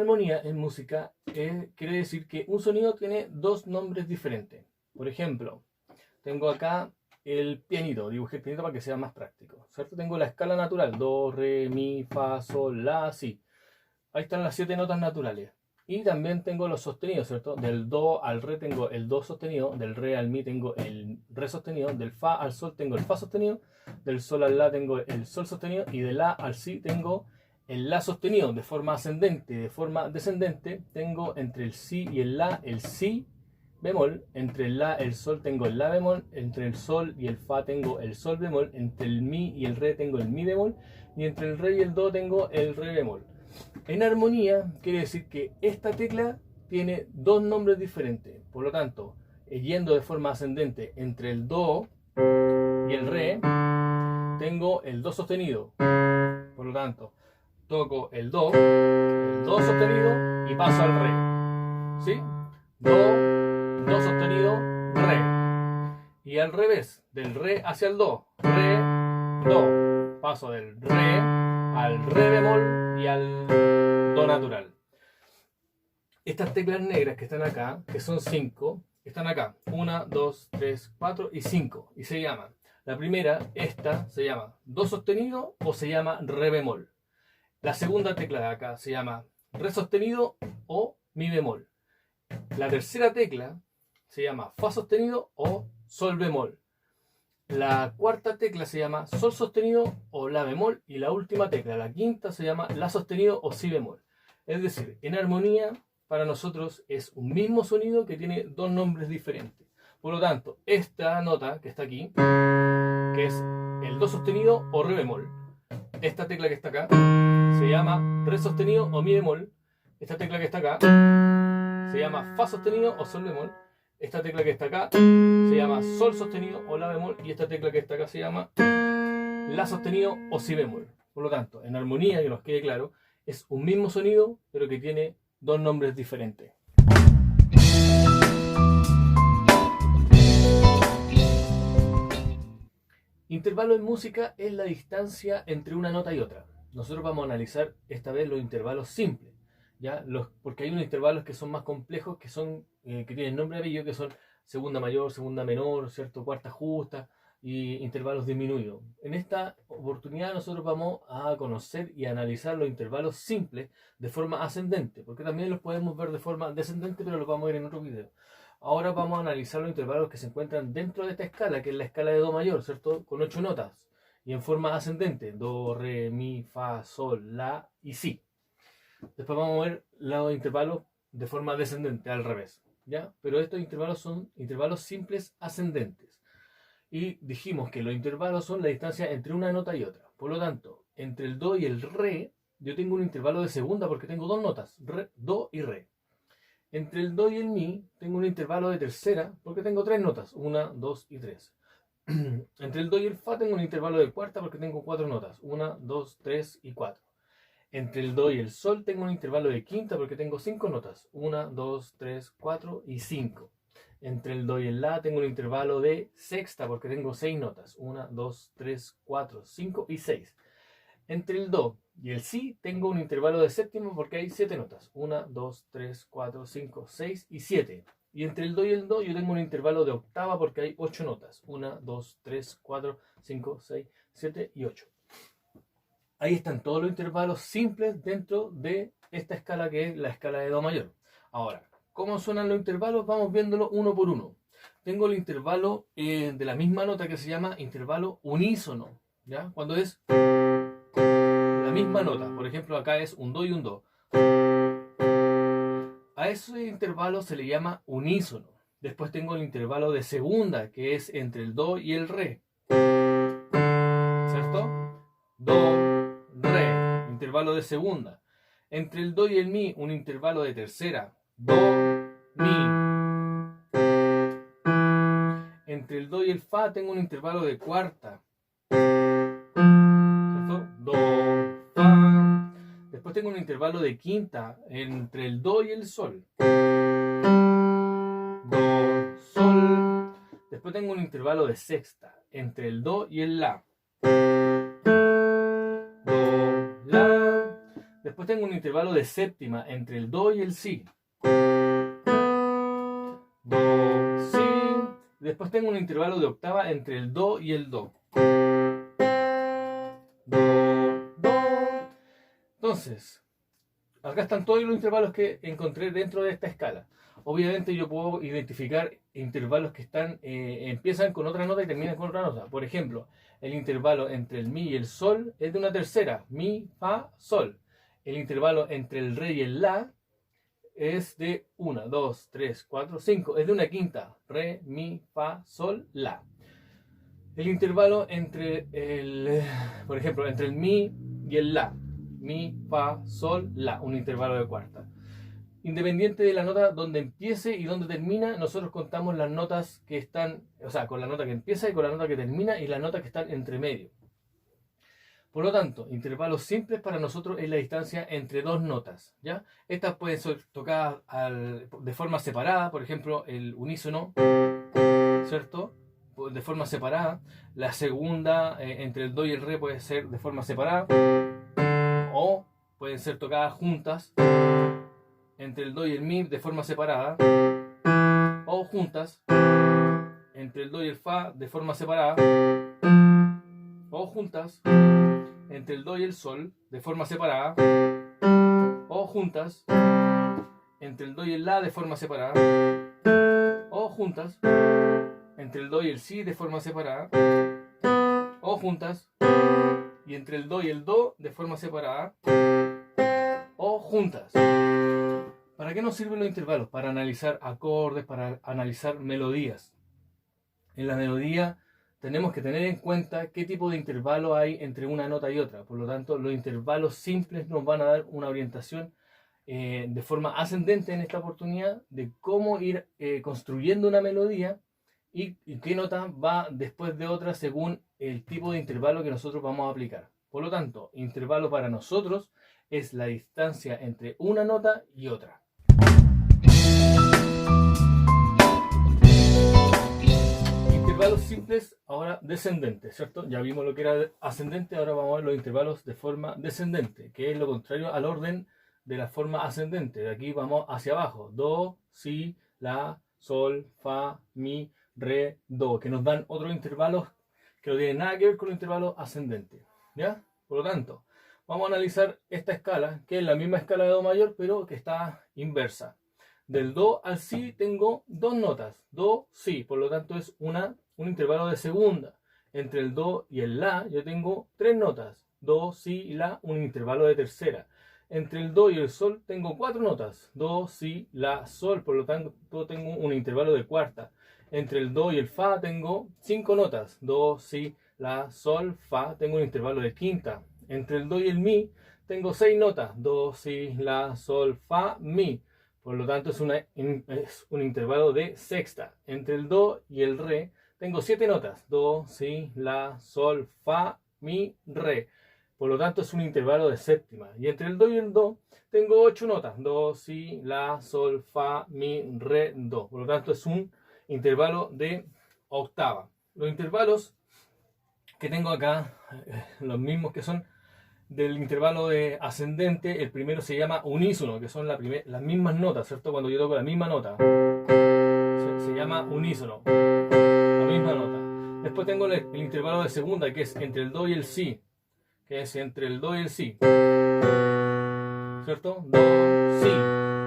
armonía en música quiere decir que un sonido tiene dos nombres diferentes. Por ejemplo, tengo acá el pianito, dibujé el pianito para que sea más práctico, ¿cierto? Tengo la escala natural, do, re, mi, fa, sol, la, si. Ahí están las 7 notas naturales. Y también tengo los sostenidos, ¿cierto? Del do al re tengo el do sostenido, del re al mi tengo el re sostenido, del fa al sol tengo el fa sostenido, del sol al la tengo el sol sostenido y del la al si tengo el la sostenido de forma ascendente. De forma descendente tengo entre el si y el la el si bemol, entre el la y el sol tengo el la bemol, entre el sol y el fa tengo el sol bemol, entre el mi y el re tengo el mi bemol y entre el re y el do tengo el re bemol. En armonía quiere decir que esta tecla tiene dos nombres diferentes. Por lo tanto, yendo de forma ascendente entre el do y el re, tengo el do sostenido. Por lo tanto, toco el do sostenido y paso al re. ¿Sí? Do sostenido, re. Y al revés, del re hacia el do, re, do. Paso del re al re bemol y al do natural. Estas teclas negras que están acá, que son 5, están acá. 1, 2, 3, 4 y 5. Y se llaman. La primera, esta, se llama do sostenido o se llama re bemol. La segunda tecla de acá se llama re sostenido o mi bemol. La tercera tecla se llama fa sostenido o sol bemol. La cuarta tecla se llama sol sostenido o la bemol. Y la última tecla, la quinta, se llama la sostenido o si bemol. Es decir, en armonía para nosotros es un mismo sonido que tiene dos nombres diferentes. Por lo tanto, esta nota que está aquí, que es el do sostenido o re bemol. Esta tecla que está acá se llama re sostenido o mi bemol. Esta tecla que está acá se llama fa sostenido o sol bemol. Esta tecla que está acá se llama sol sostenido o la bemol. Y esta tecla que está acá se llama la sostenido o si bemol. Por lo tanto, en armonía, que nos quede claro, es un mismo sonido, pero que tiene dos nombres diferentes. Intervalo en música es la distancia entre una nota y otra. Nosotros vamos a analizar esta vez los intervalos simples, ¿ya? Porque hay unos intervalos que son más complejos, que tienen nombre y apellido, que son segunda mayor, segunda menor, ¿cierto? Cuarta justa y intervalos disminuidos. En esta oportunidad nosotros vamos a conocer y analizar los intervalos simples de forma ascendente, porque también los podemos ver de forma descendente, pero los vamos a ver en otro video. Ahora vamos a analizar los intervalos que se encuentran dentro de esta escala, que es la escala de do mayor, ¿cierto? Con 8 notas y en forma ascendente: do, re, mi, fa, sol, la y si. Después vamos a ver los intervalos de forma descendente, al revés, ¿ya? Pero estos intervalos son intervalos simples ascendentes. Y dijimos que los intervalos son la distancia entre una nota y otra. Por lo tanto, entre el do y el re, yo tengo un intervalo de segunda porque tengo dos notas, re, do y re. Entre el do y el mi, tengo un intervalo de tercera porque tengo tres notas, 1, 2 y 3. Entre el do y el fa tengo un intervalo de cuarta porque tengo cuatro notas, 1, 2, 3 y 4. Entre el do y el sol tengo un intervalo de quinta porque tengo 5 notas, 1, 2, 3, 4 y 5. Entre el do y el la tengo un intervalo de sexta porque tengo 6 notas, 1, 2, 3, 4, 5 y 6. Entre el do y el si tengo un intervalo de séptima porque hay 7 notas, 1, 2, 3, 4, 5, 6 y 7. Y entre el do y el do yo tengo un intervalo de octava porque hay 8 notas, 1, 2, 3, 4, 5, 6, 7 y 8. Ahí están todos los intervalos simples dentro de esta escala que es la escala de do mayor. Ahora, ¿cómo suenan los intervalos? Vamos viéndolo uno por uno. Tengo el intervalo de la misma nota que se llama intervalo unísono, ¿ya? Cuando es la misma nota. Por ejemplo, acá es un do y un do. A ese intervalo se le llama unísono. Después tengo el intervalo de segunda, que es entre el do y el re. ¿Cierto? Do, re, intervalo de segunda. Entre el do y el mi, un intervalo de tercera. Do, mi. Entre el do y el fa tengo un intervalo de cuarta. ¿Cierto? Do, fa. Después tengo un intervalo de quinta entre el do y el sol. Do, sol. Después tengo un intervalo de sexta entre el do y el la. Do, la. Después tengo un intervalo de séptima entre el do y el si. Do, si. Después tengo un intervalo de octava entre el do y el do. Do, do. Entonces, acá están todos los intervalos que encontré dentro de esta escala. Obviamente yo puedo identificar intervalos que empiezan con otra nota y terminan con otra nota. Por ejemplo, el intervalo entre el mi y el sol es de una tercera. Mi, fa, sol. El intervalo entre el re y el la es de 1, 2, 3, 4, 5. Es de una quinta. Re, mi, fa, sol, la. El intervalo entre por ejemplo, entre el mi y el la. Mi, fa, sol, la. Un intervalo de cuarta. Independiente de la nota donde empiece y donde termina, nosotros contamos las notas que están, o sea, con la nota que empieza y con la nota que termina y las notas que están entre medio. Por lo tanto, intervalos simples para nosotros es la distancia entre dos notas, ¿ya? Estas pueden ser tocadas de forma separada, por ejemplo, el unísono, ¿cierto? De forma separada. La segunda, entre el do y el re, puede ser de forma separada. O pueden ser tocadas juntas, entre el do y el mi, de forma separada. O juntas, entre el do y el fa, de forma separada. O juntas, entre el do y el sol, de forma separada. O juntas, entre el do y el la, de forma separada. O juntas, entre el do y el si, de forma separada. O juntas, y entre el do y el do, de forma separada. O juntas. ¿Para qué nos sirven los intervalos? Para analizar acordes, para analizar melodías. En la melodía tenemos que tener en cuenta qué tipo de intervalo hay entre una nota y otra. Por lo tanto, los intervalos simples nos van a dar una orientación de forma ascendente en esta oportunidad de cómo ir construyendo una melodía y qué nota va después de otra según el tipo de intervalo que nosotros vamos a aplicar. Por lo tanto, intervalo para nosotros es la distancia entre una nota y otra. Intervalos simples, ahora descendentes, ¿cierto? Ya vimos lo que era ascendente, ahora vamos a ver los intervalos de forma descendente, que es lo contrario al orden de la forma ascendente. De aquí vamos hacia abajo. Do, si, la, sol, fa, mi, re, do, que nos dan otros intervalos que no tienen nada que ver con los intervalos ascendentes, ¿ya? Por lo tanto, vamos a analizar esta escala, que es la misma escala de do mayor, pero que está inversa. Del do al si tengo dos notas, do, si, por lo tanto es un intervalo de segunda. Entre el do y el la yo tengo tres notas, do, si, la, un intervalo de tercera. Entre el do y el sol tengo cuatro notas, do, si, la, sol, por lo tanto tengo un intervalo de cuarta. Entre el do y el fa tengo cinco notas, do, si, la, sol, fa, tengo un intervalo de quinta. Entre el do y el mi tengo seis notas, do, si, la, sol, fa, mi. Por lo tanto es un intervalo de sexta. Entre el do y el re tengo siete notas, do, si, la, sol, fa, mi, re. Por lo tanto es un intervalo de séptima. Y entre el do y el do tengo ocho notas, do, si, la, sol, fa, mi, re, do. Por lo tanto es un intervalo de octava. Los intervalos que tengo acá, los mismos que son del intervalo de ascendente, el primero se llama unísono, que son las mismas notas, ¿cierto? Cuando yo toco la misma nota, se llama unísono, la misma nota. Después tengo el intervalo de segunda, que es entre el do y el si, que es entre el do y el si, ¿cierto? Do, si,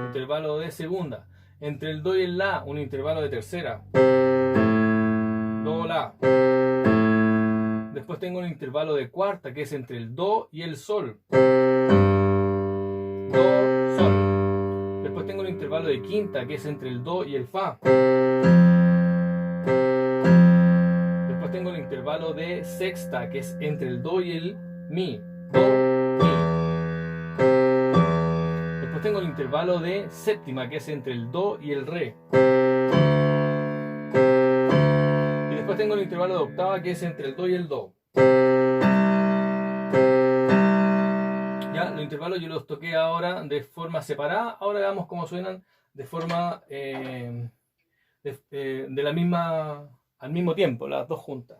intervalo de segunda. Entre el do y el la, un intervalo de tercera, do, la. Después tengo un intervalo de cuarta, que es entre el do y el sol, do, sol. Después tengo un intervalo de quinta, que es entre el do y el fa. Después tengo el intervalo de sexta, que es entre el do y el mi, do, mi. Después tengo el intervalo de séptima, que es entre el do y el re. Después tengo el intervalo de octava, que es entre el do y el do. Ya, los intervalos yo los toqué ahora de forma separada. Ahora veamos cómo suenan de forma de la misma, al mismo tiempo, las dos juntas.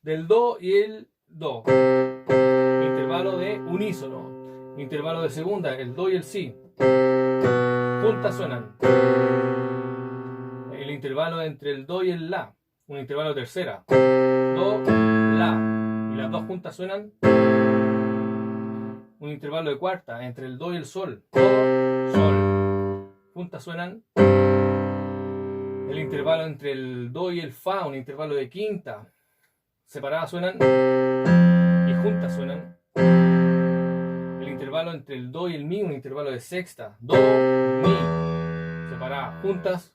Del do y el do, intervalo de unísono. Intervalo de segunda, el do y el si. Juntas suenan. El intervalo entre el do y el la. Un intervalo de tercera. Do, la. Y las dos juntas suenan. Un intervalo de cuarta entre el do y el sol. Do, sol. Juntas suenan. El intervalo entre el do y el fa. Un intervalo de quinta. Separadas suenan. Y juntas suenan. El intervalo entre el do y el mi. Un intervalo de sexta. Do, mi. Separadas. Juntas.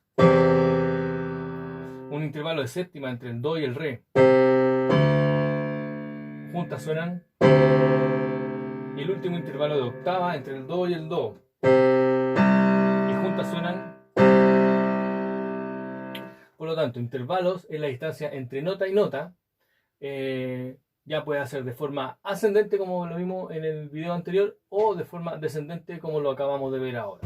Un intervalo de séptima entre el do y el re. Juntas suenan. Y el último intervalo de octava entre el do y el do. Y juntas suenan. Por lo tanto, intervalos es la distancia entre nota y nota. Ya puede ser de forma ascendente como lo vimos en el video anterior o de forma descendente como lo acabamos de ver ahora.